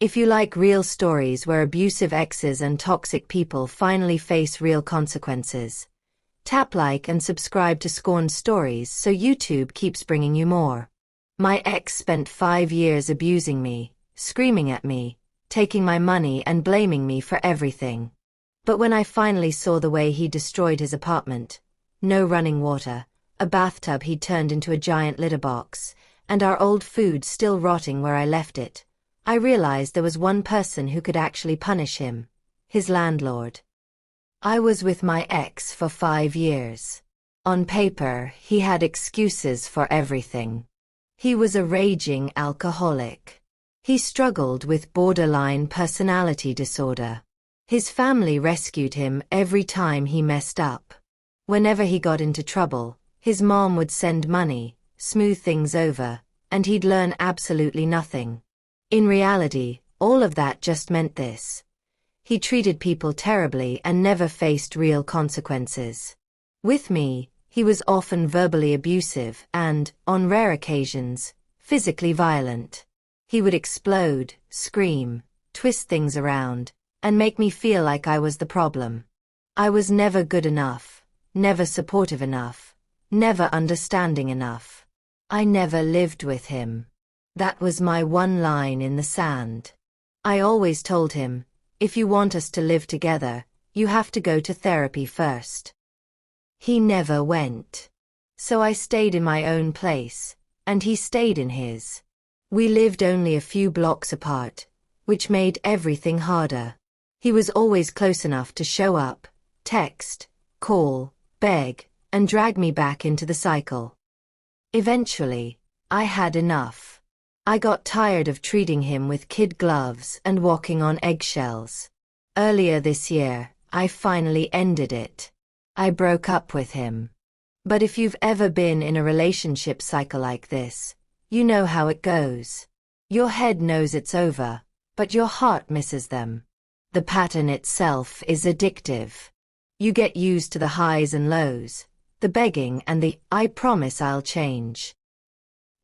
If you like real stories where abusive exes and toxic people finally face real consequences, tap like and subscribe to Scorned Stories so YouTube keeps bringing you more. My ex spent 5 years abusing me, screaming at me, taking my money and blaming me for everything. But when I finally saw the way he destroyed his apartment, no running water, a bathtub he'd turned into a giant litter box, and our old food still rotting where I left it, I realized there was one person who could actually punish him: his landlord. I was with my ex for 5 years. On paper, he had excuses for everything. He was a raging alcoholic. He struggled with borderline personality disorder. His family rescued him every time he messed up. Whenever he got into trouble, his mom would send money, smooth things over, and he'd learn absolutely nothing. In reality, all of that just meant this: he treated people terribly and never faced real consequences. With me, he was often verbally abusive and, on rare occasions, physically violent. He would explode, scream, twist things around, and make me feel like I was the problem. I was never good enough, never supportive enough, never understanding enough. I never lived with him. That was my one line in the sand. I always told him, if you want us to live together, you have to go to therapy first. He never went. So I stayed in my own place, and he stayed in his. We lived only a few blocks apart, which made everything harder. He was always close enough to show up, text, call, beg, and drag me back into the cycle. Eventually, I had enough. I got tired of treating him with kid gloves and walking on eggshells. Earlier this year, I finally ended it. I broke up with him. But if you've ever been in a relationship cycle like this, you know how it goes. Your head knows it's over, but your heart misses them. The pattern itself is addictive. You get used to the highs and lows, the begging and the "I promise I'll change."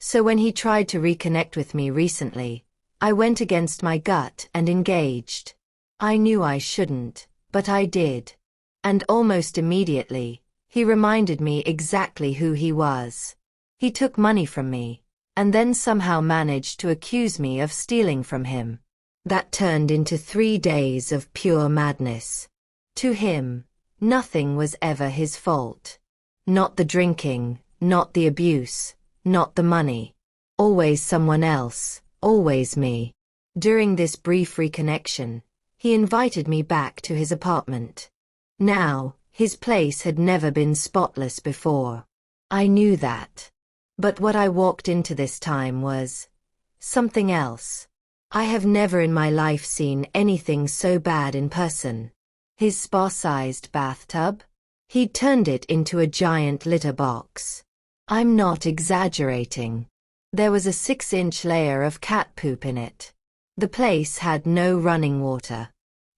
So when he tried to reconnect with me recently, I went against my gut and engaged. I knew I shouldn't, but I did. And almost immediately, he reminded me exactly who he was. He took money from me, and then somehow managed to accuse me of stealing from him. That turned into 3 days of pure madness. To him, nothing was ever his fault. Not the drinking, not the abuse, not the money. Always someone else, always me. During this brief reconnection, he invited me back to his apartment. Now, his place had never been spotless before. I knew that. But what I walked into this time was something else. I have never in my life seen anything so bad in person. His spa-sized bathtub? He'd turned it into a giant litter box. I'm not exaggerating. There was a 6-inch layer of cat poop in it. The place had no running water.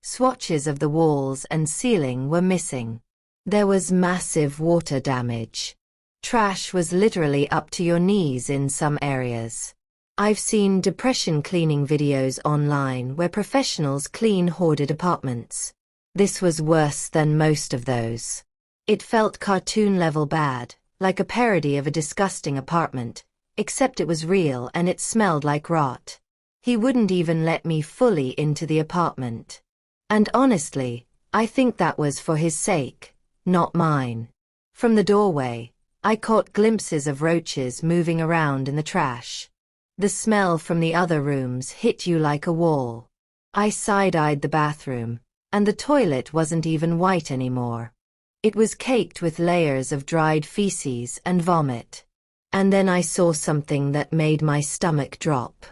Swatches of the walls and ceiling were missing. There was massive water damage. Trash was literally up to your knees in some areas. I've seen depression cleaning videos online where professionals clean hoarded apartments. This was worse than most of those. It felt cartoon-level bad, like a parody of a disgusting apartment, except it was real and it smelled like rot. He wouldn't even let me fully into the apartment. And honestly, I think that was for his sake, not mine. From the doorway, I caught glimpses of roaches moving around in the trash. The smell from the other rooms hit you like a wall. I side-eyed the bathroom, and the toilet wasn't even white anymore. It was caked with layers of dried feces and vomit. And then I saw something that made my stomach drop.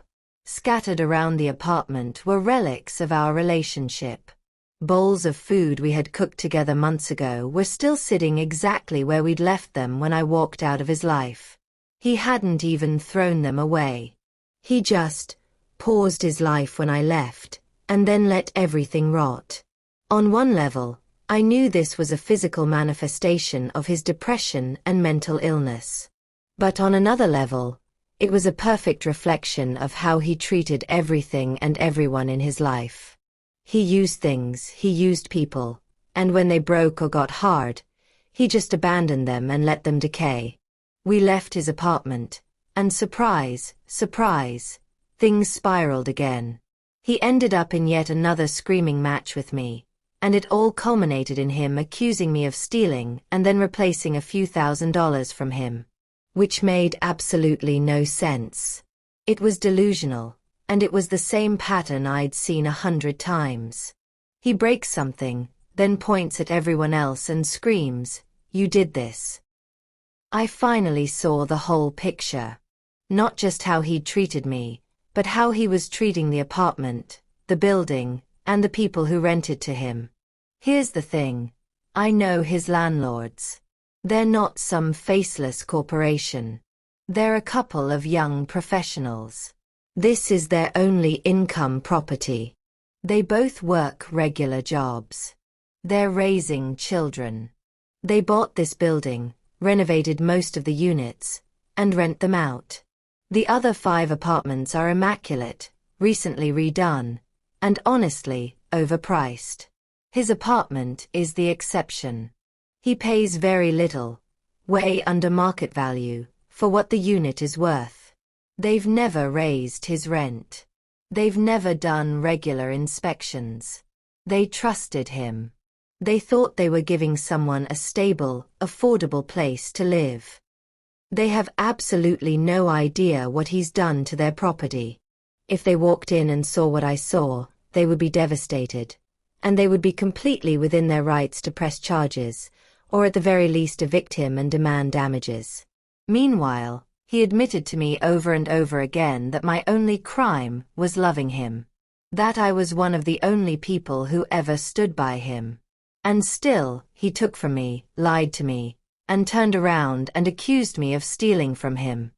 Scattered around the apartment were relics of our relationship. Bowls of food we had cooked together months ago were still sitting exactly where we'd left them when I walked out of his life. He hadn't even thrown them away. He just paused his life when I left, and then let everything rot. On one level, I knew this was a physical manifestation of his depression and mental illness. But on another level, It was a perfect reflection of how he treated everything and everyone in his life. He used things, he used people, and when they broke or got hard, he just abandoned them and let them decay. We left his apartment, and surprise, surprise, things spiraled again. He ended up in yet another screaming match with me, and it all culminated in him accusing me of stealing and then replacing a few $1,000s from him. Which made absolutely no sense. It was delusional, and it was the same pattern I'd seen 100 times. He breaks something, then points at everyone else and screams, "You did this." I finally saw the whole picture. Not just how he'd treated me, but how he was treating the apartment, the building, and the people who rented to him. Here's the thing. I know his landlords. They're not some faceless corporation. They're a couple of young professionals. This is their only income property. They both work regular jobs. They're raising children. They bought this building, renovated most of the units, and rent them out. The other 5 apartments are immaculate, recently redone, and honestly, overpriced. His apartment is the exception. He pays very little, way under market value, for what the unit is worth. They've never raised his rent. They've never done regular inspections. They trusted him. They thought they were giving someone a stable, affordable place to live. They have absolutely no idea what he's done to their property. If they walked in and saw what I saw, they would be devastated. And they would be completely within their rights to press charges, or at the very least evict him and demand damages. Meanwhile, he admitted to me over and over again that my only crime was loving him. That I was one of the only people who ever stood by him. And still, he took from me, lied to me, and turned around and accused me of stealing from him.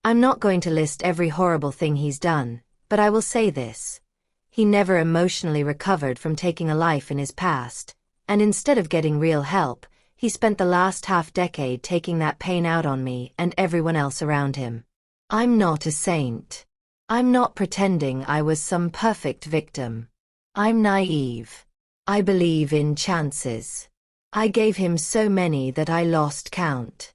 I'm not going to list every horrible thing he's done, but I will say this. He never emotionally recovered from taking a life in his past, and instead of getting real help, he spent the last half-decade taking that pain out on me and everyone else around him. I'm not a saint. I'm not pretending I was some perfect victim. I'm naive. I believe in chances. I gave him so many that I lost count.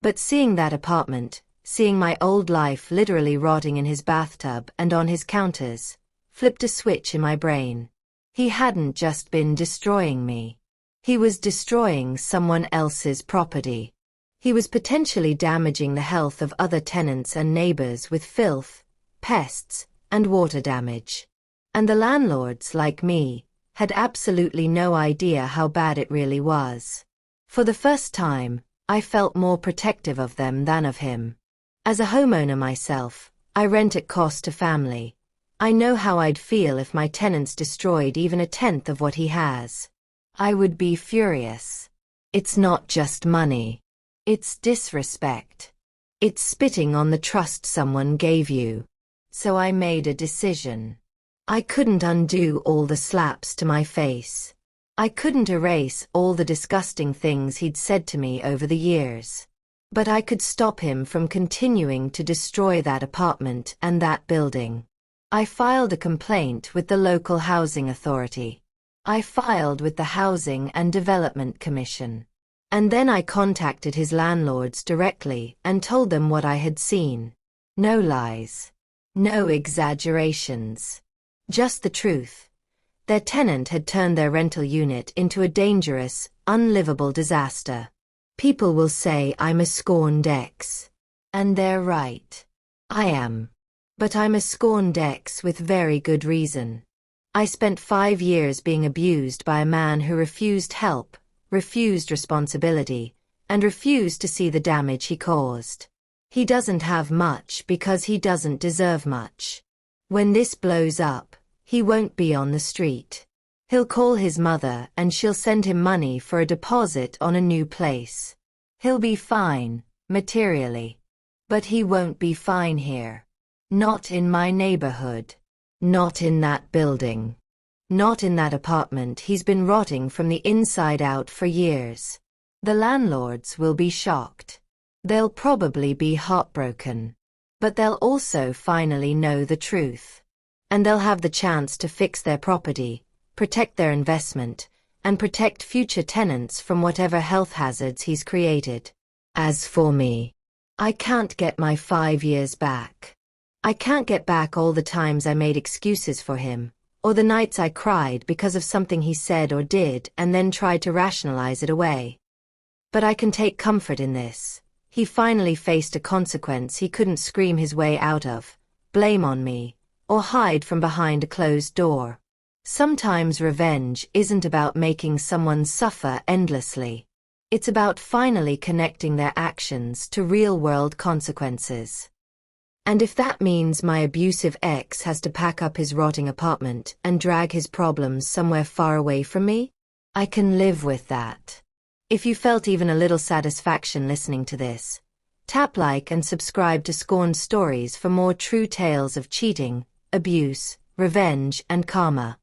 But seeing that apartment, seeing my old life literally rotting in his bathtub and on his counters, flipped a switch in my brain. He hadn't just been destroying me. He was destroying someone else's property. He was potentially damaging the health of other tenants and neighbors with filth, pests, and water damage. And the landlords, like me, had absolutely no idea how bad it really was. For the first time, I felt more protective of them than of him. As a homeowner myself, I rent at cost to family. I know how I'd feel if my tenants destroyed even 1/10 of what he has. I would be furious. It's not just money. It's disrespect. It's spitting on the trust someone gave you. So I made a decision. I couldn't undo all the slaps to my face. I couldn't erase all the disgusting things he'd said to me over the years. But I could stop him from continuing to destroy that apartment and that building. I filed a complaint with the local housing authority. I filed with the Housing and Development Commission. And then I contacted his landlords directly and told them what I had seen. No lies. No exaggerations. Just the truth. Their tenant had turned their rental unit into a dangerous, unlivable disaster. People will say I'm a scorned ex. And they're right. I am. But I'm a scorned ex with very good reason. I spent 5 years being abused by a man who refused help, refused responsibility, and refused to see the damage he caused. He doesn't have much because he doesn't deserve much. When this blows up, he won't be on the street. He'll call his mother and she'll send him money for a deposit on a new place. He'll be fine, materially. But he won't be fine here. Not in my neighborhood. Not in that building. Not in that apartment. He's been rotting from the inside out for years. The landlords will be shocked. They'll probably be heartbroken. But they'll also finally know the truth. And they'll have the chance to fix their property, protect their investment, and protect future tenants from whatever health hazards he's created. As for me, I can't get my 5 years back. I can't get back all the times I made excuses for him, or the nights I cried because of something he said or did and then tried to rationalize it away. But I can take comfort in this. He finally faced a consequence he couldn't scream his way out of, blame on me, or hide from behind a closed door. Sometimes revenge isn't about making someone suffer endlessly. It's about finally connecting their actions to real-world consequences. And if that means my abusive ex has to pack up his rotting apartment and drag his problems somewhere far away from me, I can live with that. If you felt even a little satisfaction listening to this, tap like and subscribe to Scorned Stories for more true tales of cheating, abuse, revenge, and karma.